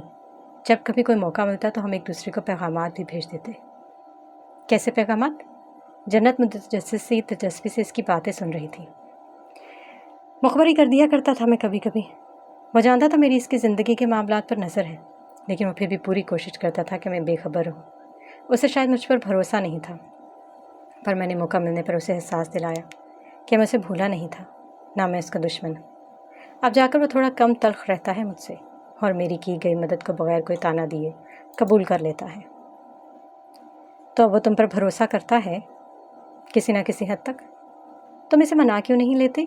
جب کبھی کوئی موقع ملتا تو ہم ایک دوسرے کو پیغامات بھی بھیج دیتے۔ کیسے پیغامات؟ جنت متجسسی دلچسپی سے اس کی باتیں سن رہی تھی۔ مخبری کر دیا کرتا تھا میں کبھی کبھی۔ وہ جانتا تھا میری اس کی زندگی کے معاملات پر نظر ہے، لیکن وہ پھر بھی پوری کوشش کرتا تھا کہ میں بے خبر ہوں۔ اسے شاید مجھ پر بھروسہ نہیں تھا، پر میں نے موقع ملنے پر اسے احساس دلایا کہ میں اسے بھولا نہیں تھا، نہ میں اس کا دشمن۔ اب جا کر وہ تھوڑا کم تلخ رہتا ہے مجھ سے، اور میری کی گئی مدد کو بغیر کوئی تانا دیے قبول کر لیتا ہے۔ تو وہ تم پر بھروسہ کرتا ہے کسی نہ کسی حد تک؟ تم اسے منا کیوں نہیں لیتے؟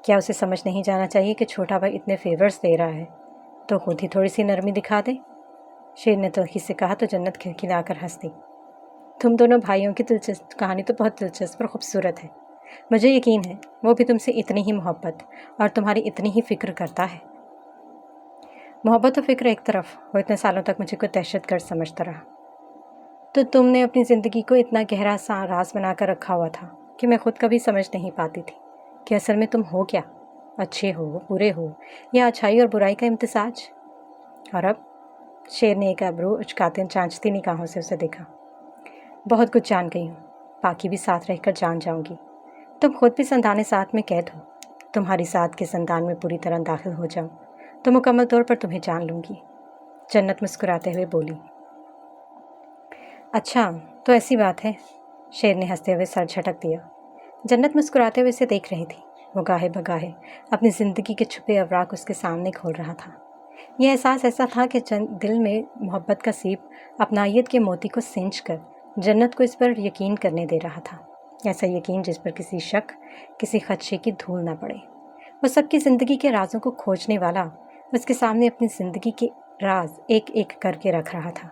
کیا اسے سمجھ نہیں جانا چاہیے کہ چھوٹا بھائی اتنے فیورز دے رہا ہے تو خود ہی تھوڑی سی نرمی دکھا دے؟ شیر نے تلخی سے کہا تو جنت کھلکھلا کر ہنس دی۔ تم دونوں بھائیوں کی کہانی تو بہت دلچسپ اور خوبصورت ہے۔ مجھے یقین ہے وہ بھی تم سے اتنی ہی محبت اور تمہاری اتنی ہی فکر کرتا ہے۔ محبت و فکر ایک طرف، وہ اتنے سالوں تک مجھے کوئی دہشت گرد سمجھتا رہا۔ تو تم نے اپنی زندگی کو اتنا گہرا سا راز بنا کر رکھا ہوا تھا کہ میں خود کبھی سمجھ نہیں پاتی تھی کہ اصل میں تم ہو کیا، اچھے ہو، برے ہو، یا اچھائی اور برائی کا امتزاج۔ اور اب؟ شیر نے ایک ابرو اچکاتے چانچتی نگاہوں سے اسے دیکھا۔ بہت کچھ جان گئی ہوں، باقی بھی ساتھ رہ کر جان جاؤں گی۔ تم خود بھی زندان ساتھ میں قید ہو۔ تمہاری ساتھ کے زندان میں پوری طرح داخل ہو جاؤں تو مکمل طور پر تمہیں جان لوں گی، جنت مسکراتے ہوئے بولی۔ اچھا تو ایسی بات ہے، شیر نے ہنستے ہوئے سر جھٹک دیا۔ جنت مسکراتے ہوئے اسے دیکھ رہی تھی۔ وہ گاہے بگاہے اپنی زندگی کے چھپے اوراق اس کے سامنے کھول رہا تھا۔ یہ احساس ایسا تھا کہ دل میں محبت کا سیب اپنائیت کے موتی کو سینچ کر جنت کو اس پر یقین کرنے دے رہا تھا، ایسا یقین جس پر کسی شک، کسی خدشے کی دھول نہ پڑے۔ وہ سب کی زندگی کے رازوں کو کھوجنے والا اس کے سامنے اپنی زندگی کے راز ایک ایک کر کے رکھ رہا تھا۔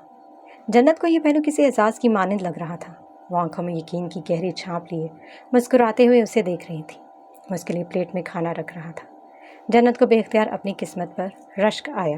جنت کو یہ پہلو کسی اعزاز کی مانند لگ رہا تھا۔ وہ آنکھوں میں یقین کی گہری چھانپ لیے مسکراتے ہوئے اسے دیکھ رہی تھی۔ وہ اس کے لیے پلیٹ میں کھانا رکھ رہا تھا۔ جنت کو بے اختیار اپنی قسمت پر رشک آیا۔